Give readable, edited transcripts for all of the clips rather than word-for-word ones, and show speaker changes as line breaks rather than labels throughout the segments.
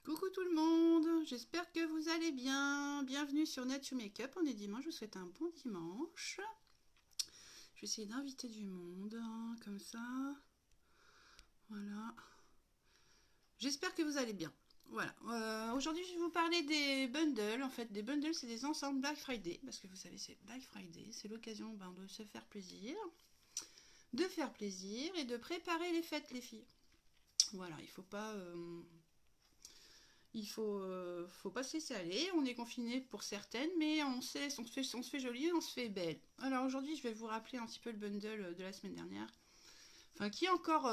Coucou tout le monde, j'espère que vous allez bien. Bienvenue sur Nature Makeup, on est dimanche, je vous souhaite un bon dimanche. Je vais essayer d'inviter du monde, comme ça. Voilà. J'espère que vous allez bien. Voilà. Aujourd'hui, je vais vous parler des bundles. En fait, des bundles, c'est des ensembles Black Friday. Parce que vous savez, c'est Black Friday. C'est l'occasion de se faire plaisir. De faire plaisir et de préparer les fêtes, les filles. Voilà, il faut pas... faut pas se laisser aller. On est confiné pour certaines, mais on se fait jolie, on se fait belle. Alors aujourd'hui, je vais vous rappeler un petit peu le bundle de la semaine dernière. Enfin, qui a encore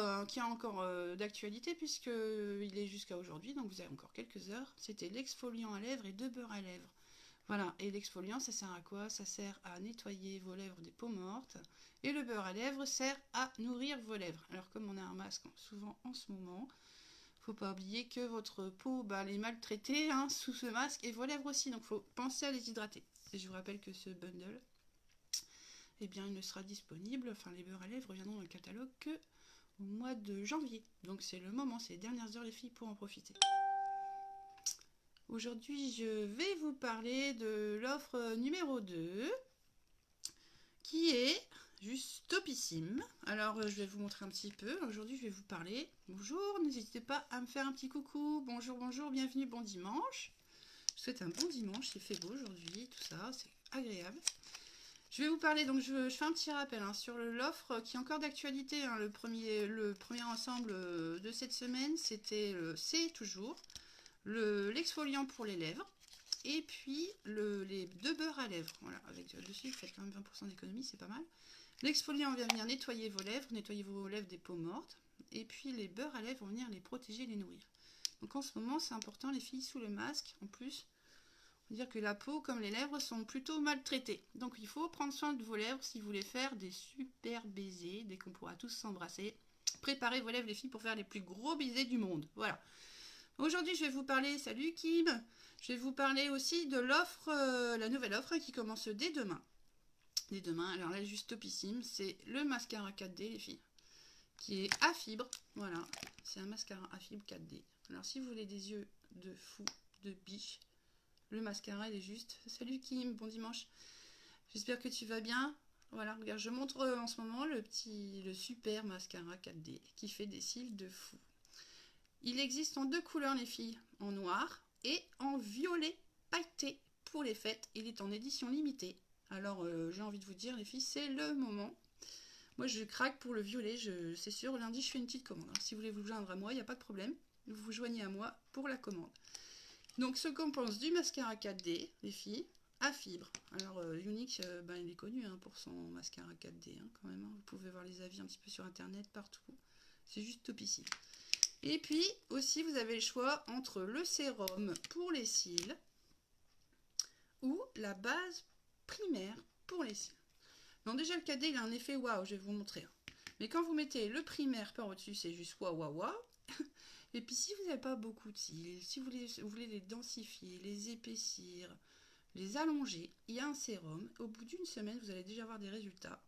d'actualité, puisque il est jusqu'à aujourd'hui, donc vous avez encore quelques heures. C'était l'exfoliant à lèvres et 2 beurres à lèvres. Voilà, et l'exfoliant, ça sert à quoi? Ça sert à nettoyer vos lèvres des peaux mortes. Et le beurre à lèvres sert à nourrir vos lèvres. Alors comme on a un masque souvent en ce moment, faut pas oublier que votre peau elle est maltraitée sous ce masque et vos lèvres aussi, donc faut penser à les hydrater. Et je vous rappelle que ce bundle, eh bien, il ne sera disponible, enfin les beurres à lèvres viendront dans le catalogue que au mois de janvier. Donc c'est le moment, c'est les dernières heures les filles pour en profiter. Aujourd'hui, je vais vous parler de l'offre numéro 2 qui est juste topissime. Alors, je vais vous montrer un petit peu. Aujourd'hui, je vais vous parler. Bonjour, n'hésitez pas à me faire un petit coucou. Bonjour, bonjour, bienvenue, bon dimanche. Je vous souhaite un bon dimanche, il fait beau aujourd'hui, tout ça, c'est agréable. Je vais vous parler, donc je fais un petit rappel sur l'offre qui est encore d'actualité. Le premier ensemble de cette semaine, c'est toujours l'exfoliant pour les lèvres. Et puis les 2 beurres à lèvres. Voilà, avec dessus, vous faites quand même 20% d'économie, c'est pas mal. L'exfoliant vient venir nettoyer vos lèvres des peaux mortes. Et puis les beurres à lèvres vont venir les protéger, les nourrir. Donc en ce moment, c'est important, les filles, sous le masque, en plus, on va dire que la peau, comme les lèvres, sont plutôt maltraitées. Donc il faut prendre soin de vos lèvres si vous voulez faire des super baisers, dès qu'on pourra tous s'embrasser. Préparez vos lèvres, les filles, pour faire les plus gros baisers du monde. Voilà. Aujourd'hui, je vais vous parler, salut Kim, je vais vous parler aussi de l'offre, la nouvelle offre qui commence dès demain. Dès demain, alors là, juste topissime, c'est le mascara 4D, les filles, qui est à fibre. Voilà, c'est un mascara à fibre 4D. Alors, si vous voulez des yeux de fou, de biche, le mascara, il est juste. Salut Kim, bon dimanche. J'espère que tu vas bien. Voilà, regarde, je montre en ce moment le super mascara 4D qui fait des cils de fou. Il existe en 2 couleurs, les filles, en noir et en violet pailleté pour les fêtes. Il est en édition limitée. Alors, j'ai envie de vous dire, les filles, c'est le moment. Moi, je craque pour le violet, c'est sûr. Lundi, je fais une petite commande. Alors, si vous voulez vous joindre à moi, il n'y a pas de problème. Vous vous joignez à moi pour la commande. Donc, ce qu'on pense du mascara 4D, les filles, à fibre. Alors, Unique, il est connu pour son mascara 4D, quand même. Vous pouvez voir les avis un petit peu sur Internet, partout. C'est juste top ici. Et puis aussi, vous avez le choix entre le sérum pour les cils ou la base primaire pour les cils. Donc déjà, le 4D, il a un effet waouh, je vais vous montrer. Mais quand vous mettez le primaire par au-dessus, c'est juste waouh, waouh, waouh. Et puis si vous n'avez pas beaucoup de cils, si vous voulez les densifier, les épaissir, les allonger, il y a un sérum. Au bout d'une semaine, vous allez déjà avoir des résultats.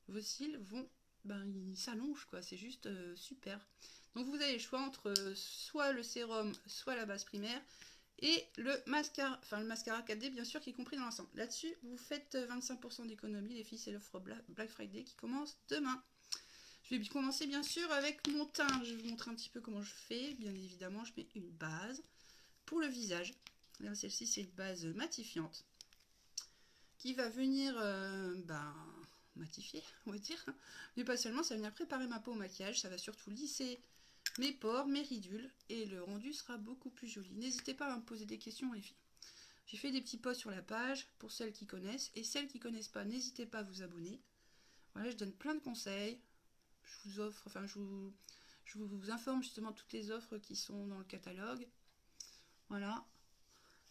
Vos cils vont, ils s'allongent, quoi. C'est juste super. Donc vous avez le choix entre soit le sérum, soit la base primaire et le mascara, enfin le mascara 4D bien sûr qui est compris dans l'ensemble. Là-dessus, vous faites 25% d'économie, les filles, c'est l'offre Black Friday qui commence demain. Je vais commencer bien sûr avec mon teint. Je vais vous montrer un petit peu comment je fais. Bien évidemment, je mets une base pour le visage. Celle-ci, c'est une base matifiante qui va venir matifier, on va dire. Mais pas seulement, ça va venir préparer ma peau au maquillage. Ça va surtout lisser mes pores, mes ridules, et le rendu sera beaucoup plus joli. N'hésitez pas à me poser des questions, les filles. J'ai fait des petits posts sur la page pour celles qui connaissent, et celles qui ne connaissent pas, n'hésitez pas à vous abonner. Voilà, je donne plein de conseils. Je vous informe justement toutes les offres qui sont dans le catalogue. Voilà.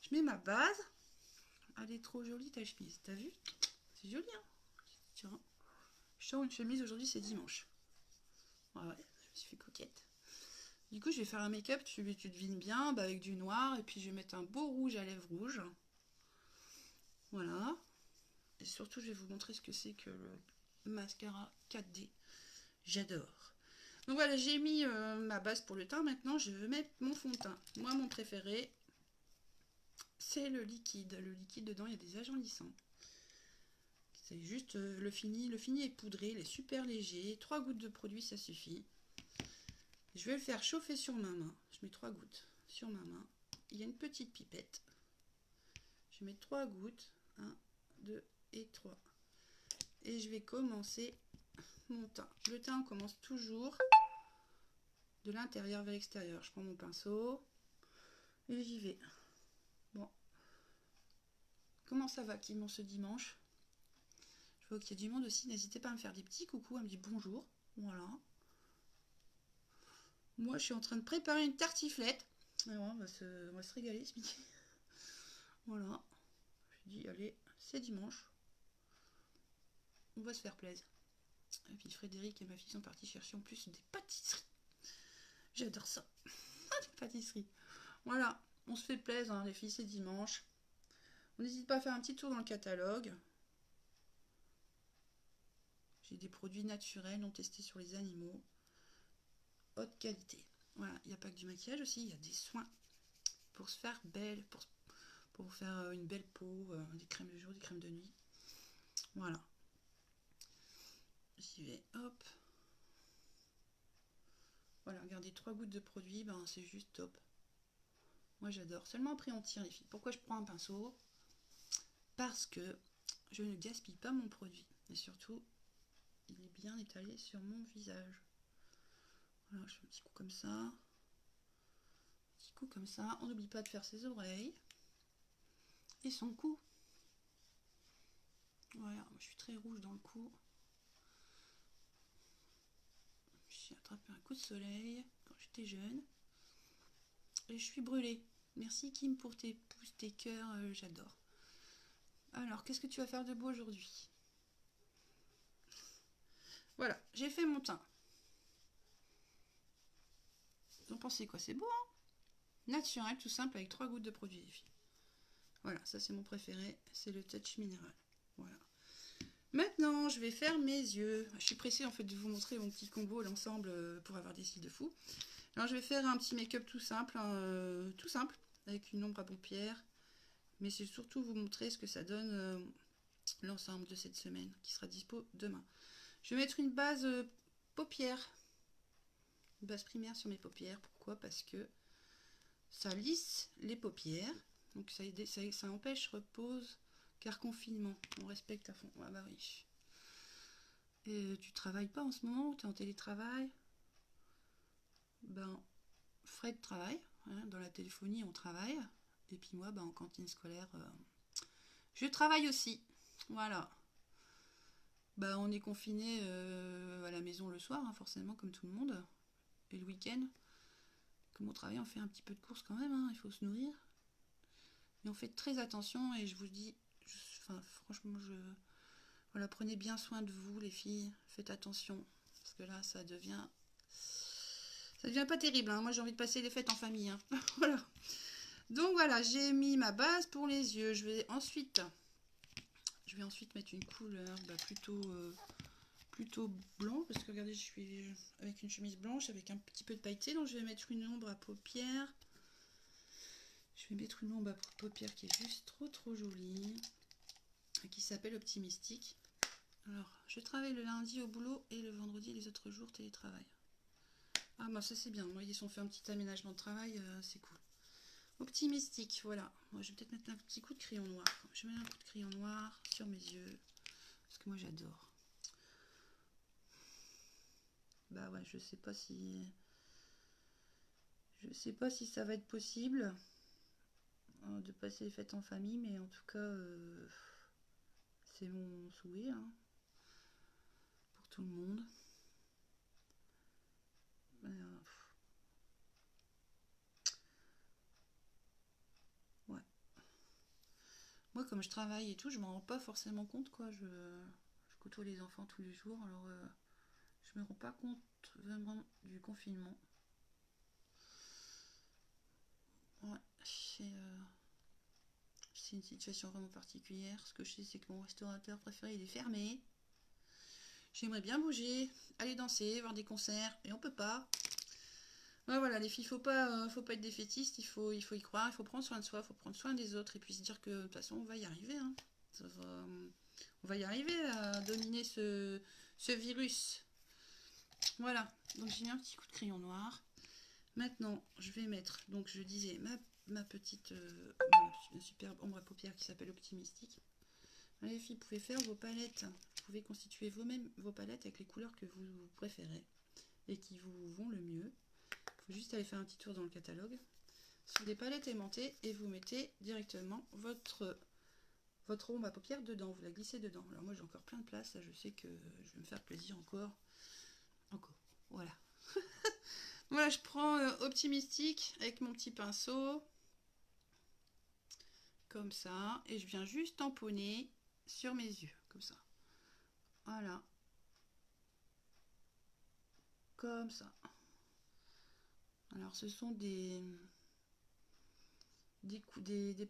Je mets ma base. Elle est trop jolie ta chemise, t'as vu? C'est joli, hein? Tiens. Je sors une chemise aujourd'hui, c'est dimanche. Ouais, je me suis fait coquette. Du coup, je vais faire un make-up, tu devines bien, avec du noir, et puis je vais mettre un beau rouge à lèvres rouges. Voilà. Et surtout, je vais vous montrer ce que c'est que le mascara 4D. J'adore. Donc voilà, j'ai mis ma base pour le teint. Maintenant, je veux mettre mon fond de teint. Moi, mon préféré, c'est le liquide. Le liquide, dedans, il y a des agencissants. C'est juste le fini. Le fini est poudré, il est super léger. 3 gouttes de produit, ça suffit. Je vais le faire chauffer sur ma main. Je mets 3 gouttes sur ma main. Il y a une petite pipette. Je mets 3 gouttes. 1, 2 et 3. Et je vais commencer mon teint. Le teint, on commence toujours de l'intérieur vers l'extérieur. Je prends mon pinceau et j'y vais. Bon. Comment ça va, Kim, ce dimanche? Je vois qu'il y a du monde aussi. N'hésitez pas à me faire des petits coucous, à me dire bonjour. Voilà. Moi, je suis en train de préparer une tartiflette. Alors, on va se régaler ce midi. Voilà. Je dis, allez, c'est dimanche. On va se faire plaisir. Et puis Frédéric et ma fille sont partis chercher en plus des pâtisseries. J'adore ça. Des pâtisseries. Voilà, on se fait plaisir, hein, les filles, c'est dimanche. On n'hésite pas à faire un petit tour dans le catalogue. J'ai des produits naturels non testés sur les animaux. Haute qualité. Voilà, il n'y a pas que du maquillage aussi, il y a des soins pour se faire belle, pour faire une belle peau, des crèmes de jour, des crèmes de nuit. Voilà. J'y vais, hop. Voilà, regardez, 3 gouttes de produit, ben c'est juste top. Moi j'adore. Seulement après on tire les filles. Pourquoi je prends un pinceau? Parce que je ne gaspille pas mon produit. Et surtout, il est bien étalé sur mon visage. Voilà, je fais un petit coup comme ça. Un petit coup comme ça. On n'oublie pas de faire ses oreilles. Et son cou. Voilà, je suis très rouge dans le cou. J'ai attrapé un coup de soleil quand j'étais jeune. Et je suis brûlée. Merci Kim pour tes pouces, tes cœurs, j'adore. Alors, qu'est-ce que tu vas faire de beau aujourd'hui? Voilà, j'ai fait mon teint. Vous en pensez quoi? C'est beau, hein? Naturel, tout simple, avec 3 gouttes de produit, les filles. Voilà, ça c'est mon préféré, c'est le touch minéral. Voilà. Maintenant, je vais faire mes yeux. Je suis pressée en fait de vous montrer mon petit combo, l'ensemble, pour avoir des cils de fou. Alors je vais faire un petit make-up tout simple, avec une ombre à paupières. Mais c'est surtout vous montrer ce que ça donne l'ensemble de cette semaine, qui sera dispo demain. Je vais mettre une base paupières, une base primaire sur mes paupières. Pourquoi? Parce que ça lisse les paupières, donc ça empêche repose, car confinement, on respecte à fond. Ah bah oui. Et tu travailles pas en ce moment, tu es en télétravail? Ben, Fred travaille, hein, dans la téléphonie on travaille, et puis moi ben, en cantine scolaire, je travaille aussi. Voilà. Ben, on est confiné à la maison le soir, hein, forcément, comme tout le monde, et le week-end. Comme on travaille, on fait un petit peu de course quand même, hein, il faut se nourrir. Mais on fait très attention et je vous dis, franchement, voilà, prenez bien soin de vous les filles, faites attention. Parce que là, ça devient pas terrible, hein. Moi j'ai envie de passer les fêtes en famille, hein. Voilà. Donc voilà, j'ai mis ma base pour les yeux. Je vais ensuite mettre une couleur plutôt blanc. Parce que regardez, je suis avec une chemise blanche avec un petit peu de pailleté. Donc je vais mettre une ombre à paupières. Je vais mettre une ombre à paupières qui est juste trop jolie, qui s'appelle Optimistique. Alors, je travaille le lundi au boulot et le vendredi, les autres jours, télétravail. Ah bah ça c'est bien, moi ils ont fait un petit aménagement de travail, c'est cool. Optimistique, voilà. Moi je vais peut-être mettre un petit coup de crayon noir. Je mets un coup de crayon noir sur mes yeux, parce que moi j'adore. Bah ouais, je sais pas si ça va être possible de passer les fêtes en famille, mais en tout cas c'est mon souhait, hein, pour tout le monde. Ouais. Moi comme je travaille et tout, je m'en rends pas forcément compte, quoi. Je côtoie les enfants tous les jours, alors je me rends pas compte vraiment du confinement. Ouais, c'est une situation vraiment particulière. Ce que je sais, c'est que mon restaurateur préféré, il est fermé. J'aimerais bien bouger, aller danser, voir des concerts, et on peut pas. Ouais, voilà, les filles, faut pas être défaitiste, il faut y croire, il faut prendre soin de soi, il faut prendre soin des autres, et puis se dire que de toute façon, on va y arriver. Hein. On va y arriver à dominer ce virus. Voilà, donc j'ai mis un petit coup de crayon noir. Maintenant, je vais mettre, donc je disais, ma petite voilà, une superbe ombre à paupières qui s'appelle Optimistique. Les filles, vous pouvez faire vos palettes, vous pouvez constituer vous-même vos palettes avec les couleurs que vous préférez et qui vous vont le mieux. Il faut juste aller faire un petit tour dans le catalogue. Ce sont des palettes aimantées et vous mettez directement votre ombre à paupières dedans, vous la glissez dedans. Alors moi j'ai encore plein de place, là je sais que je vais me faire plaisir encore, voilà. Voilà, je prends Optimistique avec mon petit pinceau, comme ça, et je viens juste tamponner sur mes yeux, comme ça. Voilà. Comme ça. Alors ce sont des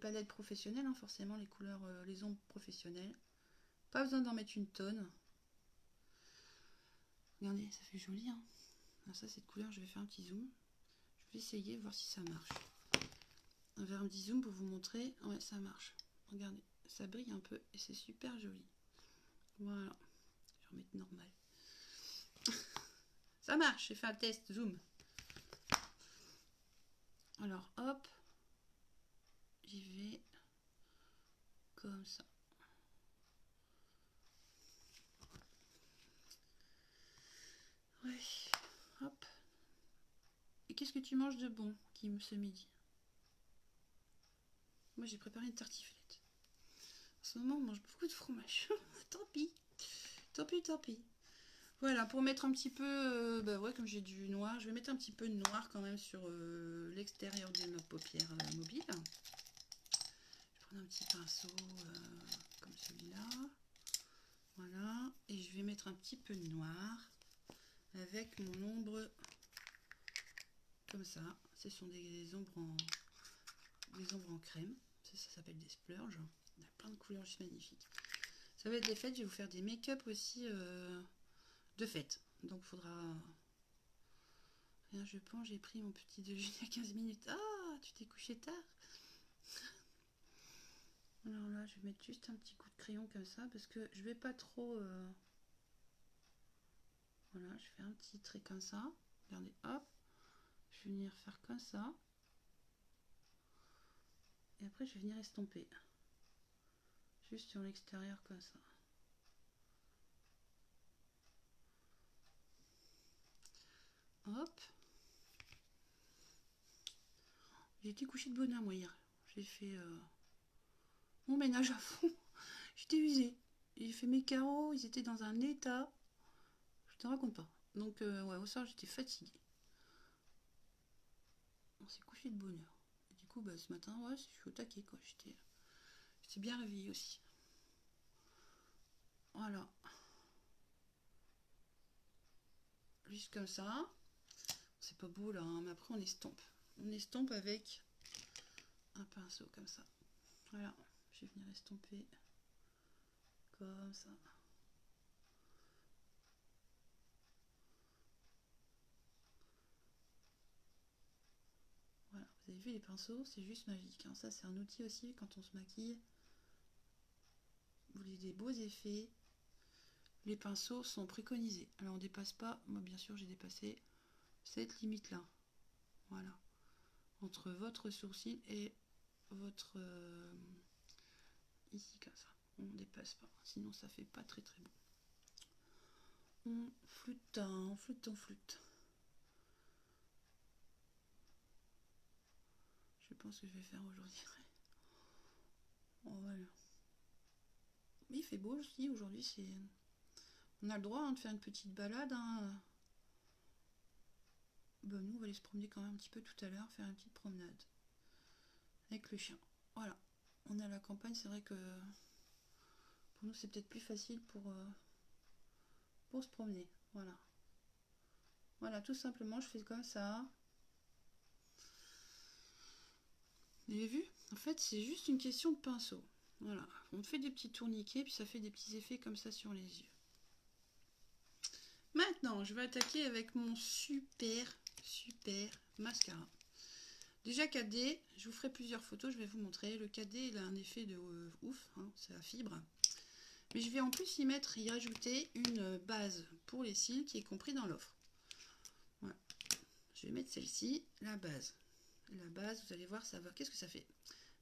palettes professionnelles, hein, forcément les couleurs, les ombres professionnelles. Pas besoin d'en mettre une tonne. Regardez, ça fait joli. Hein. Alors ça, cette couleur, je vais faire un petit zoom. Je vais essayer, voir si ça marche. On va faire un petit zoom pour vous montrer. Ouais, ça marche. Regardez, ça brille un peu et c'est super joli. Voilà. Je vais remettre normal. Ça marche, j'ai fait un test, zoom. Alors, hop. J'y vais. Comme ça. Ouais. Hop. Et qu'est-ce que tu manges de bon, Kim, ce midi? Moi, j'ai préparé une tartiflette. En ce moment, on mange beaucoup de fromage. Tant pis. Tant pis, tant pis. Voilà, pour mettre un petit peu, bah ouais, comme j'ai du noir, je vais mettre un petit peu de noir quand même sur l'extérieur de ma paupière mobile. Je vais prendre un petit pinceau comme celui-là. Voilà, et je vais mettre un petit peu de noir avec mon ombre comme ça. Ce sont des ombres en crème. Ça s'appelle des splurges. Il y a plein de couleurs juste magnifiques. Ça va être des fêtes, je vais vous faire des make-up aussi de fête. Donc il faudra... Rien, je pense, j'ai pris mon petit déjeuner à 15 minutes. Ah, tu t'es couché tard. Alors là, je vais mettre juste un petit coup de crayon comme ça parce que je vais pas trop... Voilà, je fais un petit trait comme ça. Regardez, hop. Je vais venir faire comme ça. Et après, je vais venir estomper. Juste sur l'extérieur comme ça. Hop. J'ai été couchée de bonne heure moi hier. J'ai fait mon ménage à fond. J'étais usée. J'ai fait mes carreaux, ils étaient dans un état. Je te raconte pas. Donc ouais, au soir j'étais fatiguée. On s'est couché de bonne heure. Et du coup, bah, ce matin, ouais, je suis au taquet quoi. J'étais bien réveillée aussi. Voilà. Juste comme ça. C'est pas beau là, hein, mais après on estompe. On estompe avec un pinceau comme ça. Voilà. Je vais venir estomper comme ça. Voilà, vous avez vu les pinceaux, c'est juste magique. Hein. Ça, c'est un outil aussi quand on se maquille. Vous voulez des beaux effets, les pinceaux sont préconisés. Alors on dépasse pas, moi bien sûr j'ai dépassé cette limite là. Voilà. Entre votre sourcil et votre... ici comme ça. On dépasse pas, sinon ça fait pas très très beau. On flûte, on flûte, on flûte. Je pense que je vais faire aujourd'hui. Oh, voilà. Mais il fait beau aussi aujourd'hui, c'est... On a le droit hein, de faire une petite balade. Hein. Bah, nous, on va aller se promener quand même un petit peu tout à l'heure, faire une petite promenade avec le chien. Voilà. On est à la campagne, c'est vrai que pour nous, c'est peut-être plus facile pour se promener. Voilà. Voilà, tout simplement, je fais comme ça. Vous avez vu? En fait, c'est juste une question de pinceau. Voilà. On fait des petits tourniquets, puis ça fait des petits effets comme ça sur les yeux. Maintenant, je vais attaquer avec mon super mascara. Déjà 4D, je vous ferai plusieurs photos, je vais vous montrer. Le 4D, il a un effet de ouf, hein, c'est la fibre. Mais je vais en plus y rajouter une base pour les cils qui est compris dans l'offre. Voilà. Je vais mettre celle-ci, la base. La base, vous allez voir, ça va. Qu'est-ce que ça fait?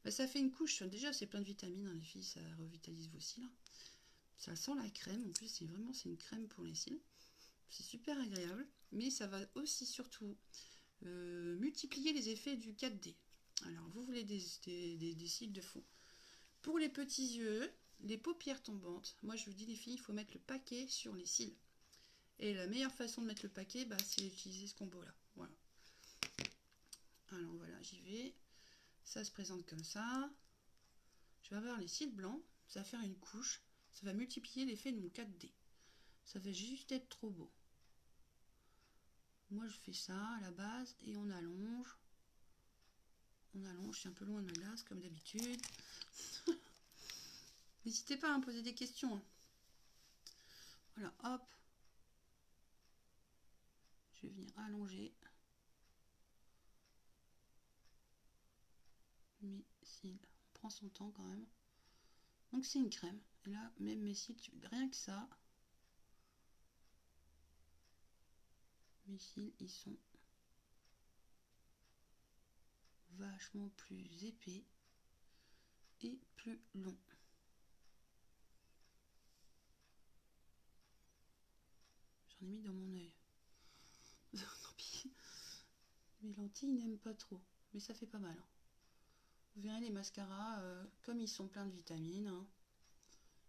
Ben, ça fait une couche. Déjà, c'est plein de vitamines, hein, les filles, ça revitalise vos cils. Ça sent la crème. En plus, c'est une crème pour les cils. C'est super agréable, mais ça va aussi surtout multiplier les effets du 4D. Alors, vous voulez des cils de fond. Pour les petits yeux, les paupières tombantes, moi je vous dis les filles, il faut mettre le paquet sur les cils. Et la meilleure façon de mettre le paquet, bah, c'est d'utiliser ce combo-là. Voilà. Alors voilà, j'y vais. Ça se présente comme ça. Je vais avoir les cils blancs. Ça va faire une couche. Ça va multiplier l'effet de mon 4D. Ça va juste être trop beau. Moi, je fais ça à la base et on allonge. On allonge, je suis un peu loin de ma glace comme d'habitude. N'hésitez pas à me poser des questions. Hein. Voilà, hop. Je vais venir allonger mes cils. On prend son temps quand même. Donc c'est une crème. Et là, même mes cils, rien que ça, mes cils, ils sont vachement plus épais et plus longs. J'en ai mis dans mon œil. Tant pis. Mes lentilles n'aiment pas trop, mais ça fait pas mal. Hein. Vous verrez les mascaras, comme ils sont pleins de vitamines, hein,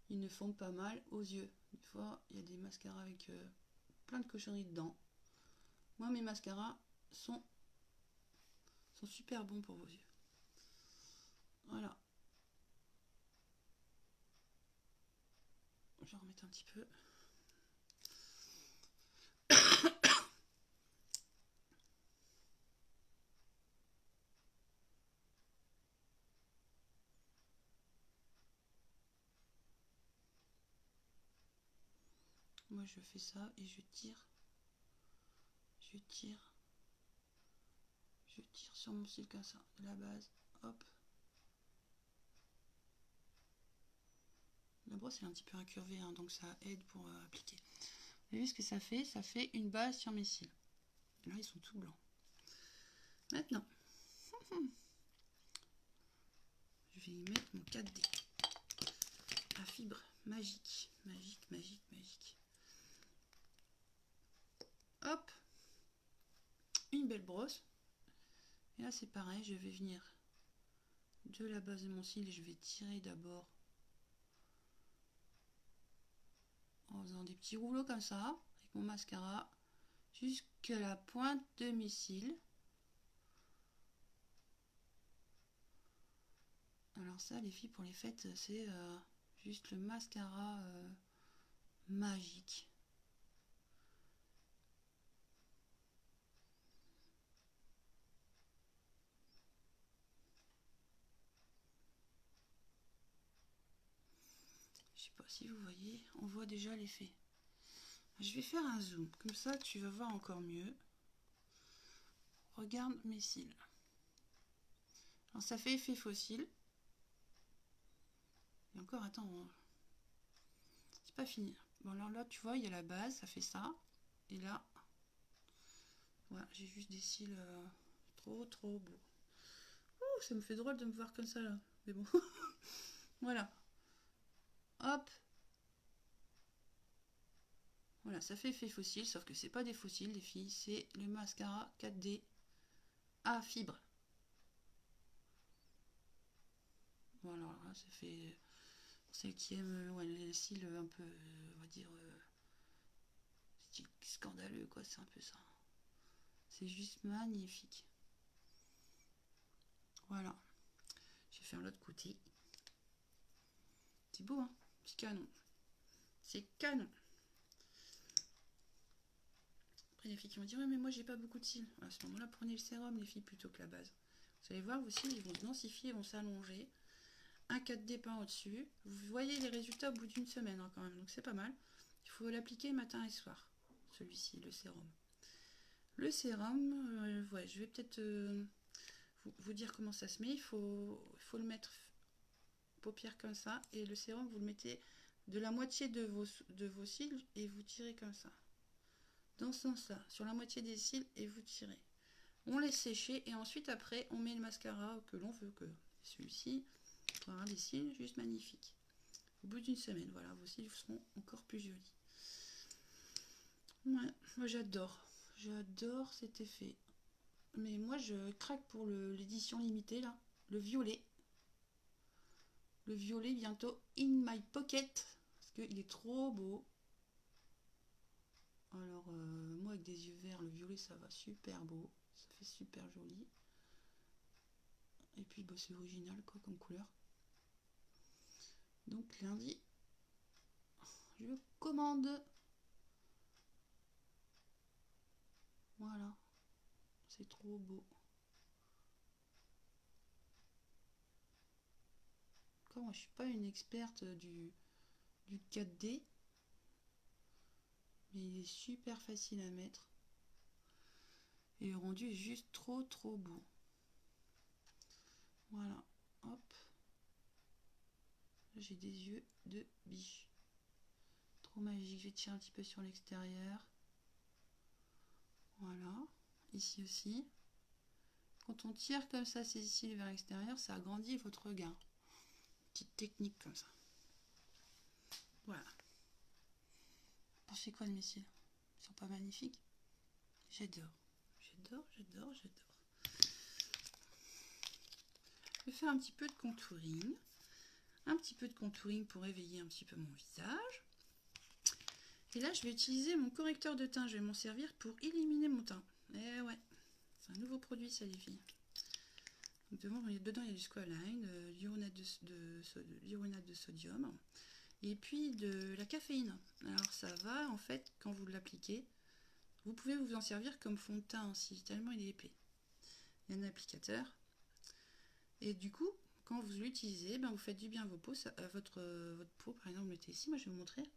ils ne font pas mal aux yeux. Des fois, il y a des mascaras avec plein de cochonneries dedans. Moi, mes mascaras sont super bons pour vos yeux. Voilà. Je vais remettre un petit peu. Moi, je fais ça et je tire sur mon cil comme ça, de la base, hop. La brosse est un petit peu incurvée, hein, donc ça aide pour appliquer. Vous avez vu ce que ça fait? Ça fait une base sur mes cils. Là, ils sont tout blancs. Maintenant, je vais y mettre mon 4D. La fibre magique, magique, magique, magique. Hop, une belle brosse. Et là, c'est pareil, je vais venir de la base de mon cil et je vais tirer d'abord en faisant des petits rouleaux comme ça, avec mon mascara, jusqu'à la pointe de mes cils. Alors ça, les filles, pour les fêtes, c'est juste le mascara magique. Je sais pas si vous voyez, on voit déjà l'effet. Je vais faire un zoom, comme ça tu vas voir encore mieux. Regarde mes cils. Alors ça fait effet fossile. Et encore, attends, c'est pas fini. Bon alors là, tu vois, il y a la base, ça fait ça. Et là, voilà, j'ai juste des cils trop beaux. Ouh, ça me fait drôle de me voir comme ça là. Mais bon, voilà. Hop. Voilà, ça fait effet fossile, sauf que c'est pas des fossiles, les filles, c'est le mascara 4D à fibre. Voilà, là, ça fait pour celles qui aiment les cils un peu, on va dire, style scandaleux, quoi, c'est un peu ça. C'est juste magnifique. Voilà. Je vais faire l'autre côté. C'est beau, hein? C'est canon. C'est canon. Après, les filles qui vont dire, ouais, mais moi, j'ai pas beaucoup de cils. À ce moment-là, prenez le sérum, les filles, plutôt que la base. Vous allez voir, vos cils, ils vont se densifier, ils vont s'allonger. Un 4D peint au-dessus. Vous voyez les résultats au bout d'une semaine, hein, quand même. Donc, c'est pas mal. Il faut l'appliquer matin et soir. celui-ci, le sérum. Le sérum, ouais, je vais peut-être vous dire comment ça se met. Il faut le mettre paupières comme ça, et le sérum, vous le mettez de la moitié de vos cils et vous tirez comme ça. Dans ce sens-là, sur la moitié des cils et vous tirez. On laisse sécher et ensuite après on met le mascara que l'on veut, que celui-ci pour avoir des cils juste magnifiques. Au bout d'une semaine, voilà, vos cils seront encore plus jolis. Ouais, moi j'adore cet effet. Mais moi je craque pour l'édition limitée là, le violet. Le violet bientôt in my pocket parce qu'il est trop beau. Alors moi avec des yeux verts, le violet ça va super beau, ça fait super joli. Et puis bah, c'est original quoi comme couleur. Donc lundi, je commande. Voilà, c'est trop beau. Encore moi je suis pas une experte du 4D, mais il est super facile à mettre. Et le rendu est juste trop beau. Voilà, hop. J'ai des yeux de biche. Trop magique. Je vais tirer un petit peu sur l'extérieur. Voilà. Ici aussi. Quand on tire comme ça ces cils vers l'extérieur, ça agrandit votre regard. Petite technique comme ça. Voilà. Vous pensez quoi de mes cils? Ils sont pas magnifiques? J'adore. Je vais faire un petit peu de contouring. Un petit peu de contouring pour éveiller un petit peu mon visage. Et là, je vais utiliser mon correcteur de teint. Je vais m'en servir pour illuminer mon teint. Et ouais, c'est un nouveau produit, ça, les filles. Donc, dedans, il y a du squalane, l'uronate de sodium, et puis de la caféine. Alors, ça va, en fait, quand vous l'appliquez, vous pouvez vous en servir comme fond de teint aussi, tellement il est épais. Il y a un applicateur. Et du coup, quand vous l'utilisez, ben, vous faites du bien à votre peau. Par exemple, mettez ici, moi je vais vous montrer.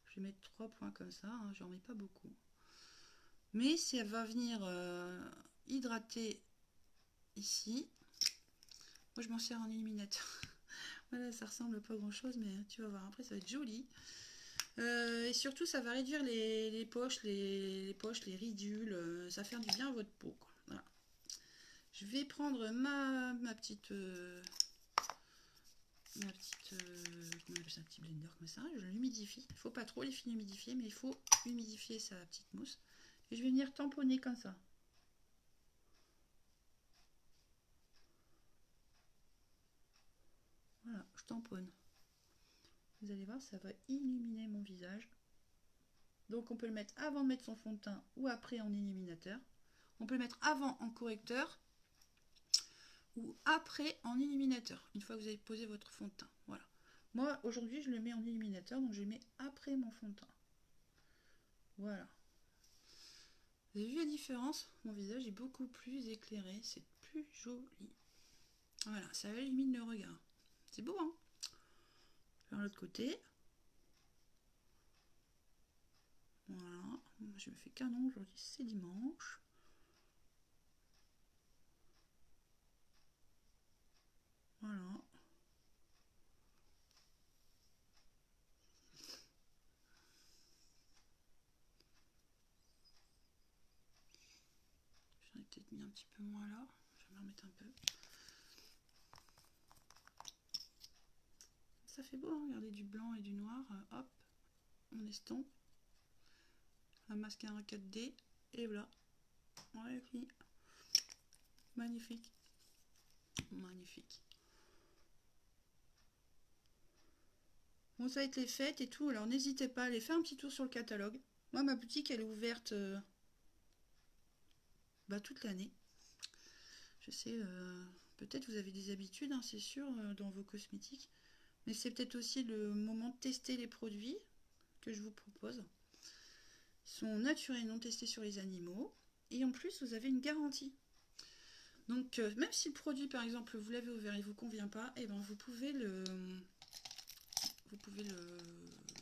Je vais mettre 3 points comme ça, hein, j'en mets pas beaucoup. Mais ça va venir hydrater ici. Moi je m'en sers en illuminateur. Voilà, ça ressemble pas à grand chose, mais tu vas voir, après ça va être joli. Et surtout ça va réduire les poches, les ridules, ça va faire du bien à votre peau, quoi. Voilà. Je vais prendre ma petite comment on appelle ça, un petit blender comme ça, je l'humidifie. Il ne faut pas trop les humidifier, mais il faut humidifier sa petite mousse. Et je vais venir tamponner comme ça. Voilà, je tamponne. Vous allez voir, ça va illuminer mon visage. Donc on peut le mettre avant de mettre son fond de teint ou après en illuminateur. On peut le mettre avant en correcteur ou après en illuminateur, une fois que vous avez posé votre fond de teint. Voilà. Moi, aujourd'hui, je le mets en illuminateur, donc je le mets après mon fond de teint. Voilà. Vous avez vu la différence? Mon visage est beaucoup plus éclairé, c'est plus joli. Voilà, ça illumine le regard. C'est beau, hein? Vers l'autre côté. Voilà, je me fais qu'un an aujourd'hui, c'est dimanche. Voilà. J'en ai peut-être mis un petit peu moins là. Je vais me remettre un peu. Ça fait beau, hein, regardez, du blanc et du noir. Hop, on estompe. Un mascara 4D. Et voilà. Ouais, puis magnifique. Magnifique. Bon, ça va être les fêtes et tout, alors n'hésitez pas à aller faire un petit tour sur le catalogue. Moi, ma boutique, elle est ouverte toute l'année. Je sais, peut-être vous avez des habitudes, hein, c'est sûr, dans vos cosmétiques. Mais c'est peut-être aussi le moment de tester les produits que je vous propose. Ils sont naturels, non testés sur les animaux. Et en plus, vous avez une garantie. Donc, même si le produit, par exemple, vous l'avez ouvert et ne vous convient pas, et ben, vous pouvez le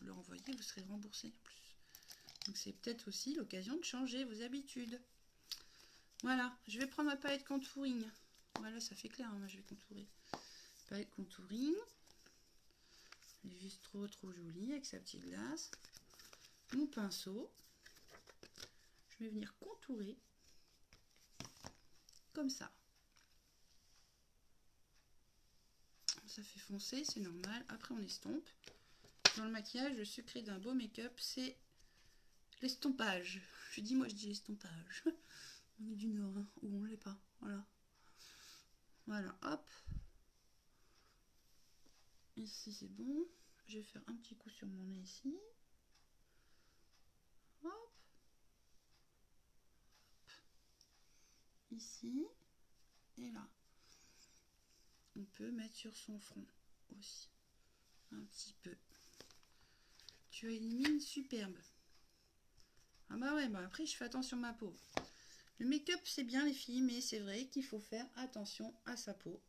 renvoyer, vous serez remboursé en plus. Donc c'est peut-être aussi l'occasion de changer vos habitudes. Voilà, je vais prendre ma palette contouring. Voilà, ça fait clair, hein, moi je vais contourer. Palette contouring. Elle est juste trop jolie avec sa petite glace. Mon pinceau. Je vais venir contourer. Comme ça. Ça fait foncer, c'est normal. Après on estompe. Dans le maquillage, le secret d'un beau make-up, c'est l'estompage. Je dis l'estompage. On est du Nord, hein, ou on l'est pas. Voilà. Voilà, hop. Ici, c'est bon. Je vais faire un petit coup sur mon nez ici. Hop. Ici. Et là. On peut mettre sur son front aussi. Un petit peu. Tu as une mine superbe. Ah bah ouais, bah après, je fais attention à ma peau. Le make-up, c'est bien les filles, mais c'est vrai qu'il faut faire attention à sa peau.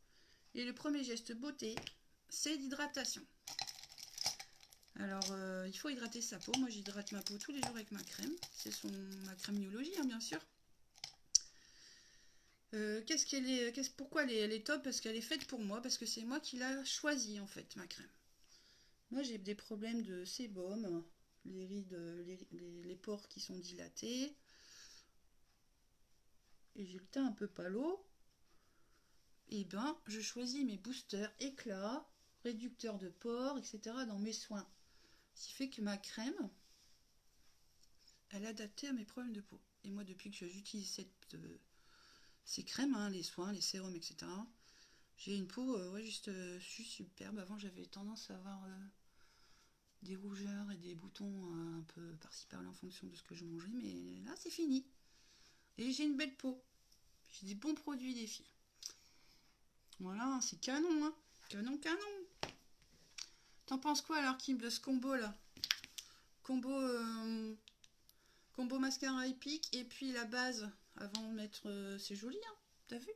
Et le premier geste beauté, c'est l'hydratation. Alors, il faut hydrater sa peau. Moi, j'hydrate ma peau tous les jours avec ma crème. C'est ma crème Biologie, hein, bien sûr. Pourquoi elle est top? Parce qu'elle est faite pour moi, parce que c'est moi qui l'a choisie, en fait, ma crème. Moi, j'ai des problèmes de sébum, les rides, les pores qui sont dilatés. Et j'ai le teint un peu palo. Et ben, je choisis mes boosters éclat, réducteurs de pores, etc. dans mes soins. Ce qui fait que ma crème, elle est adaptée à mes problèmes de peau. Et moi, depuis que j'utilise ces crèmes, hein, les soins, les sérums, etc., j'ai une peau juste superbe. Avant, j'avais tendance à avoir des rougeurs et des boutons un peu par-ci par-là en fonction de ce que je mangeais. Mais là, c'est fini. Et j'ai une belle peau. J'ai des bons produits, les filles. Voilà, c'est canon, hein. Canon, canon. T'en penses quoi alors, Kim, de ce combo là? Combo mascara épique et puis la base avant de mettre. C'est joli, hein. T'as vu?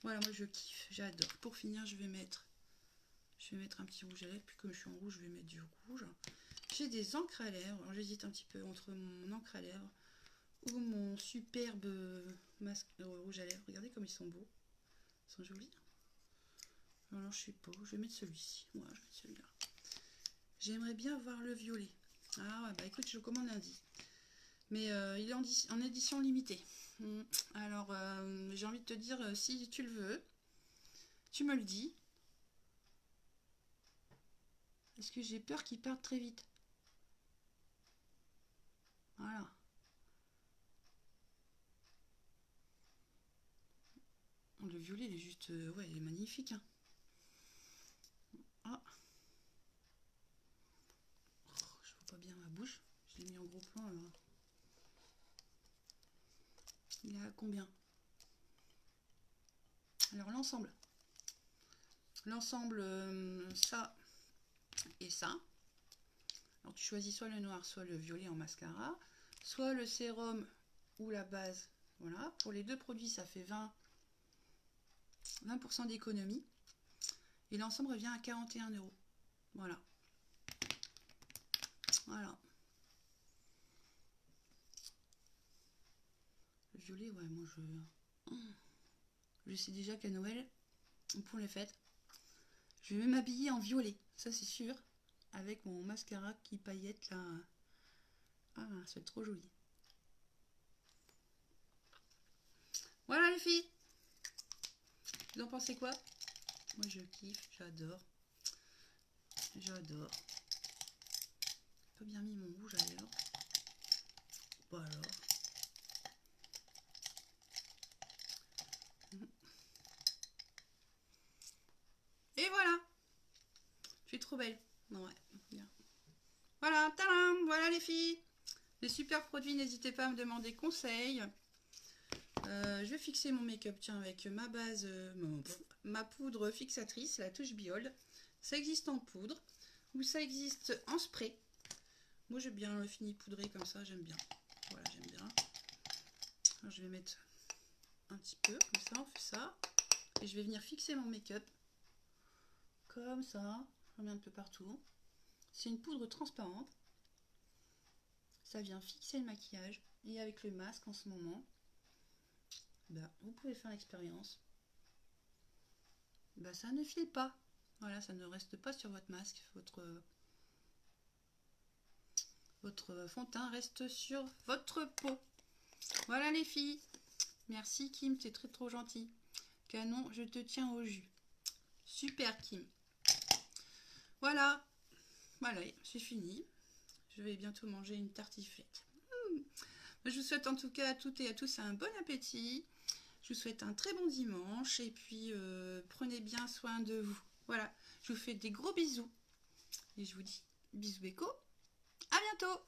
Voilà, moi je kiffe, j'adore. Pour finir, je vais mettre un petit rouge à lèvres. Puis comme je suis en rouge, je vais mettre du rouge. J'ai des encres à lèvres. Alors j'hésite un petit peu entre mon encre à lèvres ou mon superbe masque rouge à lèvres. Regardez comme ils sont beaux. Ils sont jolis. Alors je sais pas, je vais mettre celui-ci. Ouais, je vais mettre celui-là. J'aimerais bien voir le violet. Ah ouais, bah écoute, je commande lundi. Mais il est en édition limitée. Alors, j'ai envie de te dire, si tu le veux, tu me le dis. Parce que j'ai peur qu'il parte très vite. Voilà. Le violet, il est juste... ouais, il est magnifique. Hein. Ah. Oh, je vois pas bien ma bouche. Je l'ai mis en gros plan, alors. Il est à combien? Alors, l'ensemble. L'ensemble, ça et ça. Alors, tu choisis soit le noir, soit le violet en mascara. Soit le sérum ou la base. Voilà. Pour les deux produits, ça fait 20% d'économie. Et l'ensemble revient à 41 €. Voilà. Voilà. Le violet, ouais, moi je sais déjà qu'à Noël, pour les fêtes, je vais m'habiller en violet. Ça, c'est sûr. Avec mon mascara qui paillette là. Ah, ça va être trop joli. Voilà les filles. Vous en pensez quoi? Moi je kiffe, j'adore. J'adore. Pas bien mis mon rouge à lèvres. Bon alors. Et voilà. Je suis trop belle. Ouais, bien. Voilà, tadam, voilà les filles. Des super produits, n'hésitez pas à me demander conseil. Je vais fixer mon make-up, tiens, avec ma base, ma poudre fixatrice, la touche Biold. Ça existe en poudre ou ça existe en spray. Moi, j'aime bien le fini poudré comme ça, j'aime bien. Voilà, j'aime bien. Alors, je vais mettre un petit peu, comme ça, on fait ça. Et je vais venir fixer mon make-up. Comme ça, j'en mets un peu partout. C'est une poudre transparente. ça vient fixer le maquillage. Et avec le masque en ce moment, bah, vous pouvez faire l'expérience. Bah, ça ne file pas. Voilà, ça ne reste pas sur votre masque. Votre fond de teint reste sur votre peau. Voilà les filles. Merci Kim, c'est très trop gentil. Canon, je te tiens au jus. Super Kim. Voilà. Voilà, c'est fini. Je vais bientôt manger une tartiflette. Je vous souhaite en tout cas à toutes et à tous un bon appétit. Je vous souhaite un très bon dimanche. Et puis, prenez bien soin de vous. Voilà, je vous fais des gros bisous. Et je vous dis bisous éco. À bientôt.